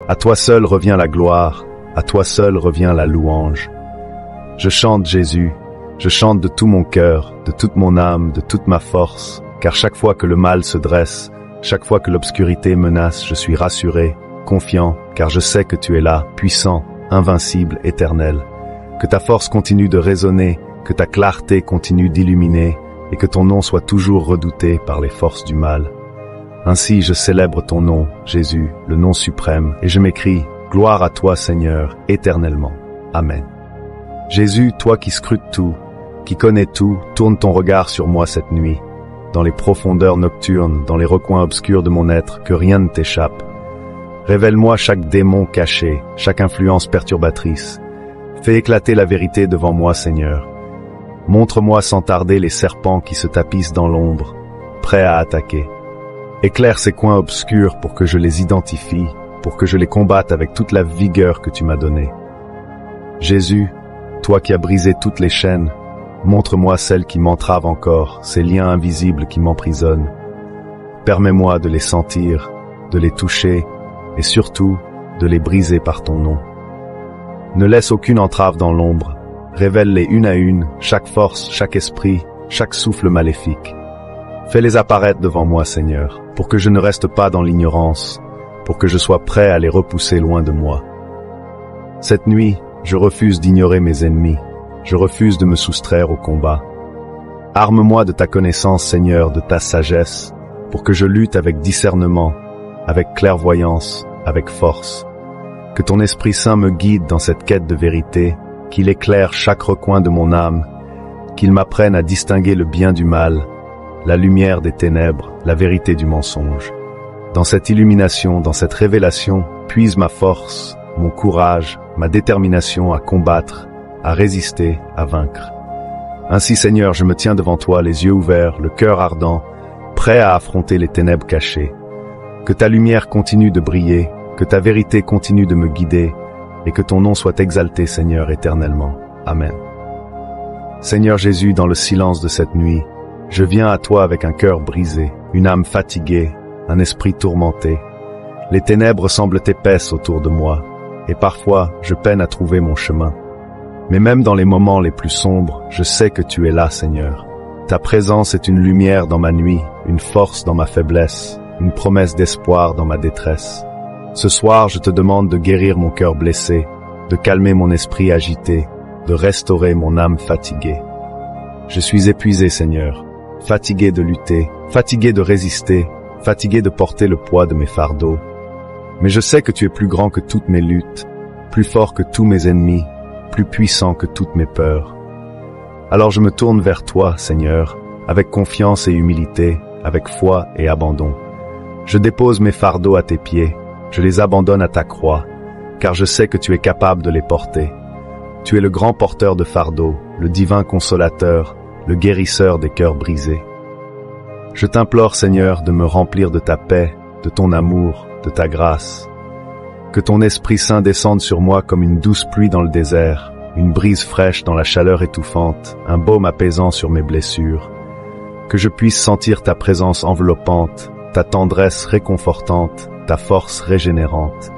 À toi seul revient la gloire, à toi seul revient la louange. Je chante Jésus, je chante de tout mon cœur, de toute mon âme, de toute ma force, car chaque fois que le mal se dresse, chaque fois que l'obscurité menace, je suis rassuré, confiant, car je sais que tu es là, puissant, invincible, éternel. Que ta force continue de résonner, que ta clarté continue d'illuminer, et que ton nom soit toujours redouté par les forces du mal. Ainsi je célèbre ton nom, Jésus, le nom suprême, et je m'écrie, gloire à toi Seigneur, éternellement. Amen. Jésus, toi qui scrutes tout, qui connais tout, tourne ton regard sur moi cette nuit. Dans les profondeurs nocturnes, dans les recoins obscurs de mon être, que rien ne t'échappe. Révèle-moi chaque démon caché, chaque influence perturbatrice. Fais éclater la vérité devant moi, Seigneur. Montre-moi sans tarder les serpents qui se tapissent dans l'ombre, prêts à attaquer. Éclaire ces coins obscurs pour que je les identifie, pour que je les combatte avec toute la vigueur que tu m'as donnée. Jésus, toi qui as brisé toutes les chaînes, montre-moi celles qui m'entravent encore, ces liens invisibles qui m'emprisonnent. Permets-moi de les sentir, de les toucher, et surtout, de les briser par ton nom. Ne laisse aucune entrave dans l'ombre, révèle-les une à une, chaque force, chaque esprit, chaque souffle maléfique. Fais-les apparaître devant moi, Seigneur, pour que je ne reste pas dans l'ignorance, pour que je sois prêt à les repousser loin de moi. Cette nuit, je refuse d'ignorer mes ennemis, je refuse de me soustraire au combat. Arme-moi de ta connaissance, Seigneur, de ta sagesse, pour que je lutte avec discernement, avec clairvoyance, avec force. Que ton Esprit Saint me guide dans cette quête de vérité, qu'il éclaire chaque recoin de mon âme, qu'il m'apprenne à distinguer le bien du mal, la lumière des ténèbres, la vérité du mensonge. Dans cette illumination, dans cette révélation, puise ma force, mon courage, ma détermination à combattre, à résister, à vaincre. Ainsi, Seigneur, je me tiens devant toi, les yeux ouverts, le cœur ardent, prêt à affronter les ténèbres cachées. Que ta lumière continue de briller, que ta vérité continue de me guider, et que ton nom soit exalté, Seigneur, éternellement. Amen. Seigneur Jésus, dans le silence de cette nuit, je viens à toi avec un cœur brisé, une âme fatiguée, un esprit tourmenté. Les ténèbres semblent épaisses autour de moi, et parfois je peine à trouver mon chemin. Mais même dans les moments les plus sombres, je sais que tu es là, Seigneur. Ta présence est une lumière dans ma nuit, une force dans ma faiblesse, une promesse d'espoir dans ma détresse. Ce soir, je te demande de guérir mon cœur blessé, de calmer mon esprit agité, de restaurer mon âme fatiguée. Je suis épuisé, Seigneur, fatigué de lutter, fatigué de résister, fatigué de porter le poids de mes fardeaux. Mais je sais que tu es plus grand que toutes mes luttes, plus fort que tous mes ennemis, plus puissant que toutes mes peurs. Alors je me tourne vers toi, Seigneur, avec confiance et humilité, avec foi et abandon. Je dépose mes fardeaux à tes pieds, je les abandonne à ta croix, car je sais que tu es capable de les porter. Tu es le grand porteur de fardeaux, le divin consolateur, le guérisseur des cœurs brisés. Je t'implore, Seigneur, de me remplir de ta paix, de ton amour, de ta grâce. Que ton Esprit Saint descende sur moi comme une douce pluie dans le désert, une brise fraîche dans la chaleur étouffante, un baume apaisant sur mes blessures. Que je puisse sentir ta présence enveloppante, ta tendresse réconfortante, ta force régénérante.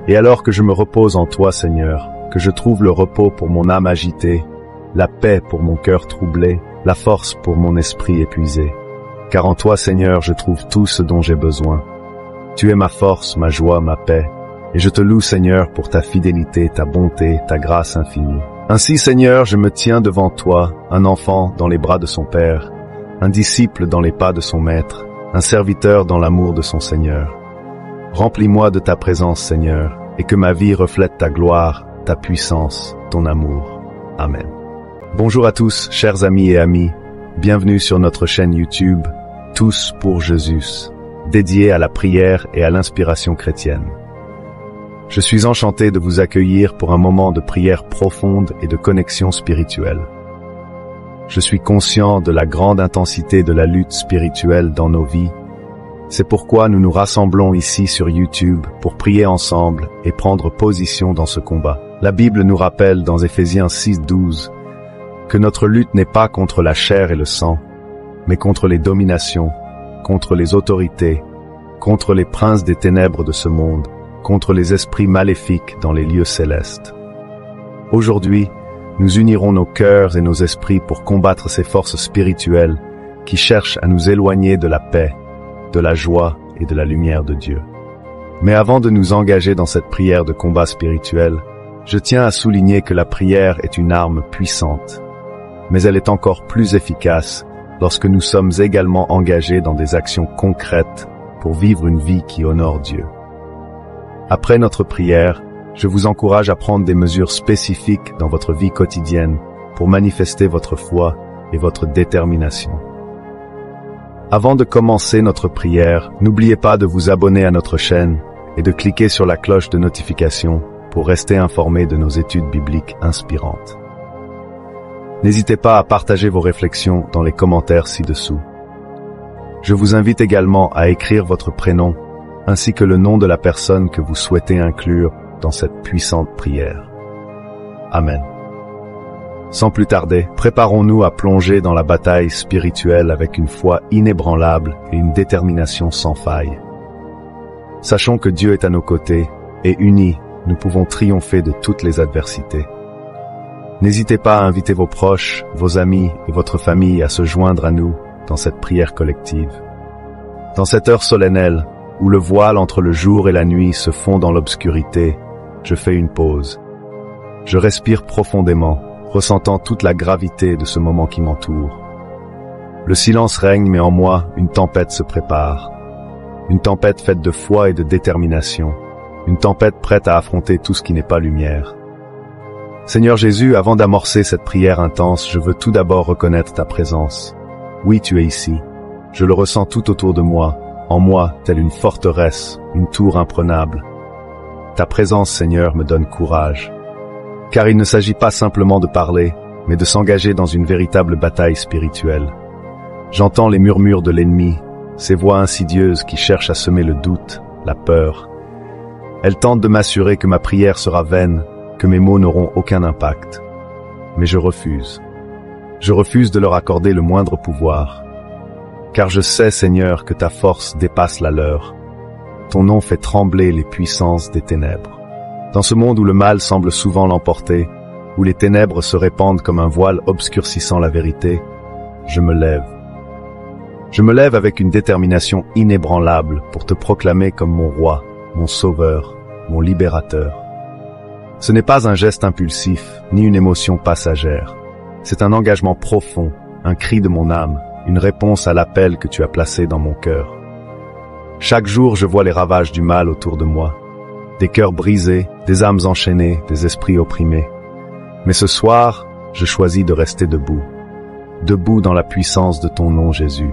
Et alors que je me repose en toi, Seigneur, que je trouve le repos pour mon âme agitée, la paix pour mon cœur troublé, la force pour mon esprit épuisé. Car en toi, Seigneur, je trouve tout ce dont j'ai besoin. Tu es ma force, ma joie, ma paix. Et je te loue, Seigneur, pour ta fidélité, ta bonté, ta grâce infinie. Ainsi, Seigneur, je me tiens devant toi, un enfant dans les bras de son Père, un disciple dans les pas de son Maître, un serviteur dans l'amour de son Seigneur. Remplis-moi de ta présence, Seigneur, et que ma vie reflète ta gloire, ta puissance, ton amour. Amen. Bonjour à tous, chers amis et amies. Bienvenue sur notre chaîne YouTube, Tous pour Jésus, dédiée à la prière et à l'inspiration chrétienne. Je suis enchanté de vous accueillir pour un moment de prière profonde et de connexion spirituelle. Je suis conscient de la grande intensité de la lutte spirituelle dans nos vies. C'est pourquoi nous nous rassemblons ici sur YouTube pour prier ensemble et prendre position dans ce combat. La Bible nous rappelle dans Éphésiens 6:12 que notre lutte n'est pas contre la chair et le sang, mais contre les dominations, contre les autorités, contre les princes des ténèbres de ce monde, contre les esprits maléfiques dans les lieux célestes. Aujourd'hui, nous unirons nos cœurs et nos esprits pour combattre ces forces spirituelles qui cherchent à nous éloigner de la paix, de la joie et de la lumière de Dieu. Mais avant de nous engager dans cette prière de combat spirituel, je tiens à souligner que la prière est une arme puissante, mais elle est encore plus efficace lorsque nous sommes également engagés dans des actions concrètes pour vivre une vie qui honore Dieu. Après notre prière, je vous encourage à prendre des mesures spécifiques dans votre vie quotidienne pour manifester votre foi et votre détermination. Avant de commencer notre prière, n'oubliez pas de vous abonner à notre chaîne et de cliquer sur la cloche de notification pour rester informé de nos études bibliques inspirantes. N'hésitez pas à partager vos réflexions dans les commentaires ci-dessous. Je vous invite également à écrire votre prénom ainsi que le nom de la personne que vous souhaitez inclure dans cette puissante prière. Amen. Sans plus tarder, préparons-nous à plonger dans la bataille spirituelle avec une foi inébranlable et une détermination sans faille. Sachons que Dieu est à nos côtés et unis, nous pouvons triompher de toutes les adversités. N'hésitez pas à inviter vos proches, vos amis et votre famille à se joindre à nous dans cette prière collective. Dans cette heure solennelle, où le voile entre le jour et la nuit se fond dans l'obscurité, je fais une pause. Je respire profondément, ressentant toute la gravité de ce moment qui m'entoure. Le silence règne, mais en moi, une tempête se prépare. Une tempête faite de foi et de détermination. Une tempête prête à affronter tout ce qui n'est pas lumière. Seigneur Jésus, avant d'amorcer cette prière intense, je veux tout d'abord reconnaître ta présence. Oui, tu es ici. Je le ressens tout autour de moi, en moi, telle une forteresse, une tour imprenable. Ta présence, Seigneur, me donne courage. Car il ne s'agit pas simplement de parler, mais de s'engager dans une véritable bataille spirituelle. J'entends les murmures de l'ennemi, ces voix insidieuses qui cherchent à semer le doute, la peur. Elles tentent de m'assurer que ma prière sera vaine, que mes mots n'auront aucun impact. Mais je refuse. Je refuse de leur accorder le moindre pouvoir. Car je sais, Seigneur, que ta force dépasse la leur. Ton nom fait trembler les puissances des ténèbres. Dans ce monde où le mal semble souvent l'emporter, où les ténèbres se répandent comme un voile obscurcissant la vérité, je me lève. Je me lève avec une détermination inébranlable pour te proclamer comme mon roi, mon sauveur, mon libérateur. Ce n'est pas un geste impulsif, ni une émotion passagère. C'est un engagement profond, un cri de mon âme, une réponse à l'appel que tu as placé dans mon cœur. Chaque jour, je vois les ravages du mal autour de moi. Des cœurs brisés, des âmes enchaînées, des esprits opprimés. Mais ce soir, je choisis de rester debout. Debout dans la puissance de ton nom, Jésus.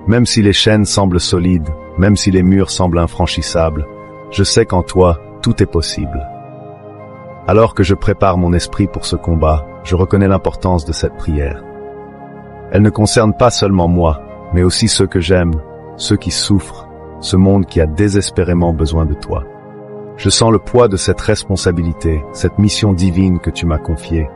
Même si les chaînes semblent solides, même si les murs semblent infranchissables, je sais qu'en toi, tout est possible. Alors que je prépare mon esprit pour ce combat, je reconnais l'importance de cette prière. Elle ne concerne pas seulement moi, mais aussi ceux que j'aime, ceux qui souffrent, ce monde qui a désespérément besoin de toi. Je sens le poids de cette responsabilité, cette mission divine que tu m'as confiée.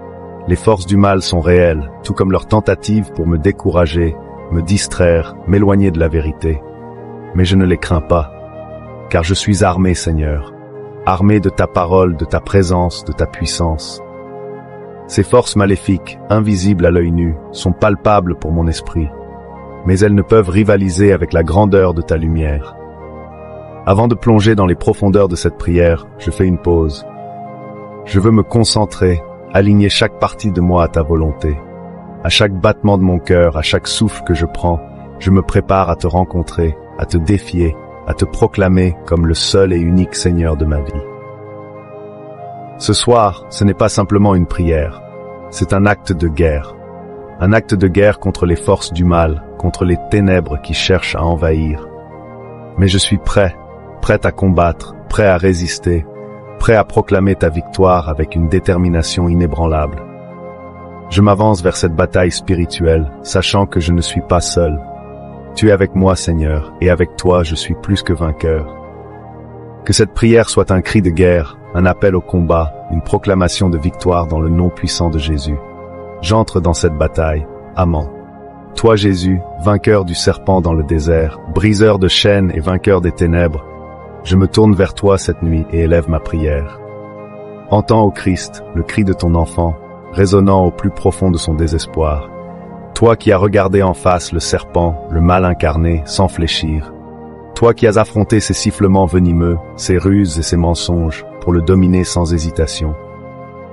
Les forces du mal sont réelles, tout comme leurs tentatives pour me décourager, me distraire, m'éloigner de la vérité. Mais je ne les crains pas, car je suis armé, Seigneur, armé de ta parole, de ta présence, de ta puissance. Ces forces maléfiques, invisibles à l'œil nu, sont palpables pour mon esprit, mais elles ne peuvent rivaliser avec la grandeur de ta lumière. Avant de plonger dans les profondeurs de cette prière, je fais une pause. Je veux me concentrer, aligner chaque partie de moi à ta volonté. À chaque battement de mon cœur, à chaque souffle que je prends, je me prépare à te rencontrer, à te défier, à te proclamer comme le seul et unique Seigneur de ma vie. Ce soir, ce n'est pas simplement une prière, c'est un acte de guerre. Un acte de guerre contre les forces du mal, contre les ténèbres qui cherchent à envahir. Mais je suis prêt à combattre, prêt à résister, prêt à proclamer ta victoire avec une détermination inébranlable. Je m'avance vers cette bataille spirituelle, sachant que je ne suis pas seul. Tu es avec moi, Seigneur, et avec toi je suis plus que vainqueur. Que cette prière soit un cri de guerre, un appel au combat, une proclamation de victoire dans le nom puissant de Jésus. J'entre dans cette bataille, amant. Toi, Jésus, vainqueur du serpent dans le désert, briseur de chaînes et vainqueur des ténèbres, Je me tourne vers toi cette nuit et élève ma prière. Entends, ô Christ, le cri de ton enfant, résonnant au plus profond de son désespoir. Toi qui as regardé en face le serpent, le mal incarné, sans fléchir. Toi qui as affronté ses sifflements venimeux, ses ruses et ses mensonges, pour le dominer sans hésitation.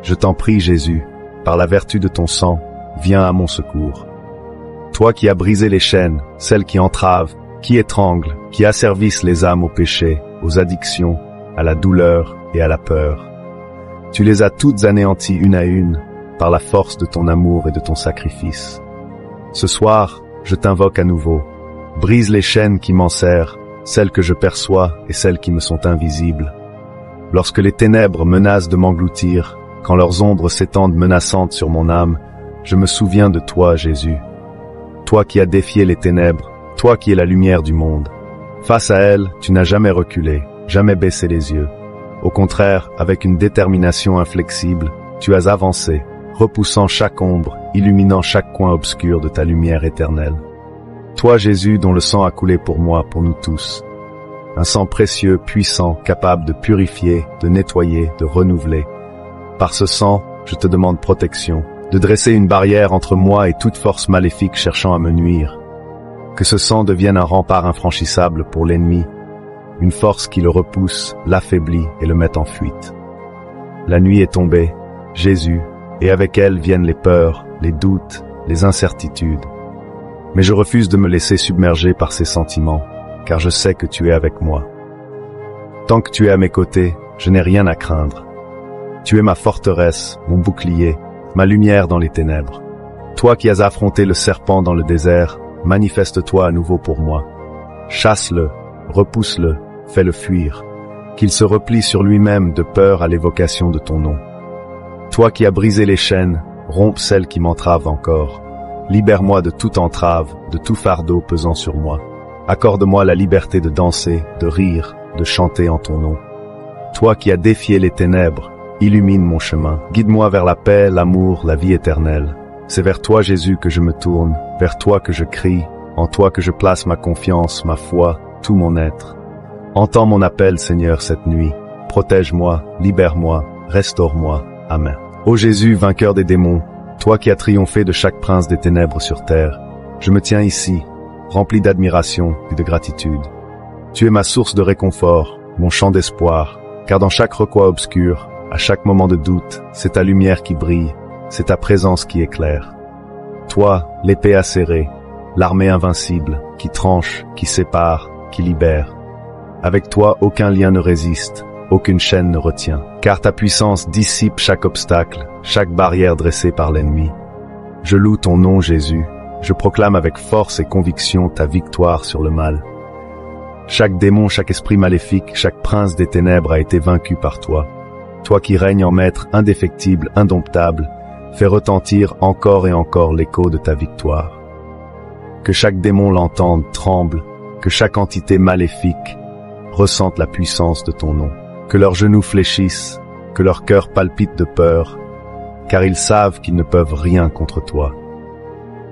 Je t'en prie, Jésus, par la vertu de ton sang, viens à mon secours. Toi qui as brisé les chaînes, celles qui entravent, qui étranglent, qui asservissent les âmes au péché, aux addictions, à la douleur et à la peur. Tu les as toutes anéanties une à une, par la force de ton amour et de ton sacrifice. Ce soir, je t'invoque à nouveau. Brise les chaînes qui m'enserrent, celles que je perçois et celles qui me sont invisibles. Lorsque les ténèbres menacent de m'engloutir, quand leurs ombres s'étendent menaçantes sur mon âme, je me souviens de toi, Jésus. Toi qui as défié les ténèbres, toi qui es la lumière du monde. Face à elles, tu n'as jamais reculé, jamais baissé les yeux. Au contraire, avec une détermination inflexible, tu as avancé, repoussant chaque ombre, illuminant chaque coin obscur de ta lumière éternelle. Toi, Jésus, dont le sang a coulé pour moi, pour nous tous. Un sang précieux, puissant, capable de purifier, de nettoyer, de renouveler. Par ce sang, je te demande protection, de dresser une barrière entre moi et toute force maléfique cherchant à me nuire. Que ce sang devienne un rempart infranchissable pour l'ennemi, une force qui le repousse, l'affaiblit et le met en fuite. La nuit est tombée, Jésus, et avec elle viennent les peurs, les doutes, les incertitudes. Mais je refuse de me laisser submerger par ces sentiments, car je sais que tu es avec moi. Tant que tu es à mes côtés, je n'ai rien à craindre. Tu es ma forteresse, mon bouclier, ma lumière dans les ténèbres. Toi qui as affronté le serpent dans le désert, manifeste-toi à nouveau pour moi. Chasse-le, repousse-le, fais-le fuir, qu'il se replie sur lui-même de peur à l'évocation de ton nom. Toi qui as brisé les chaînes, romps celles qui m'entravent encore. Libère-moi de toute entrave, de tout fardeau pesant sur moi. Accorde-moi la liberté de danser, de rire, de chanter en ton nom. Toi qui as défié les ténèbres, illumine mon chemin. Guide-moi vers la paix, l'amour, la vie éternelle. C'est vers toi, Jésus, que je me tourne, vers toi que je crie, en toi que je place ma confiance, ma foi, tout mon être. Entends mon appel, Seigneur, cette nuit. Protège-moi, libère-moi, restaure-moi. Amen. Ô Jésus, vainqueur des démons, toi qui as triomphé de chaque prince des ténèbres sur terre, je me tiens ici, rempli d'admiration et de gratitude. Tu es ma source de réconfort, mon champ d'espoir, car dans chaque recoin obscur, à chaque moment de doute, c'est ta lumière qui brille, c'est ta présence qui éclaire. Toi, l'épée acérée, l'armée invincible, qui tranche, qui sépare, qui libère. Avec toi, aucun lien ne résiste, aucune chaîne ne retient, car ta puissance dissipe chaque obstacle, chaque barrière dressée par l'ennemi. Je loue ton nom, Jésus, je proclame avec force et conviction ta victoire sur le mal. Chaque démon, chaque esprit maléfique, chaque prince des ténèbres a été vaincu par toi. Toi qui règnes en maître indéfectible, indomptable, fais retentir encore et encore l'écho de ta victoire. Que chaque démon l'entende, tremble, que chaque entité maléfique ressente la puissance de ton nom. Que leurs genoux fléchissent, que leur cœur palpite de peur, car ils savent qu'ils ne peuvent rien contre toi.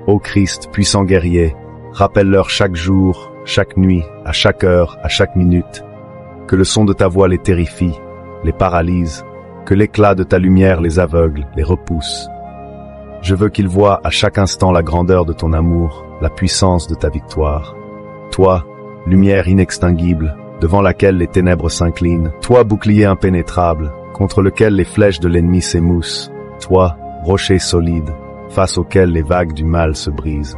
Ô Christ, puissant guerrier, rappelle-leur chaque jour, chaque nuit, à chaque heure, à chaque minute, que le son de ta voix les terrifie, les paralyse, que l'éclat de ta lumière les aveugle, les repousse. Je veux qu'ils voient à chaque instant la grandeur de ton amour, la puissance de ta victoire. Toi, lumière inextinguible, devant laquelle les ténèbres s'inclinent, toi, bouclier impénétrable, contre lequel les flèches de l'ennemi s'émoussent, toi, rocher solide, face auquel les vagues du mal se brisent.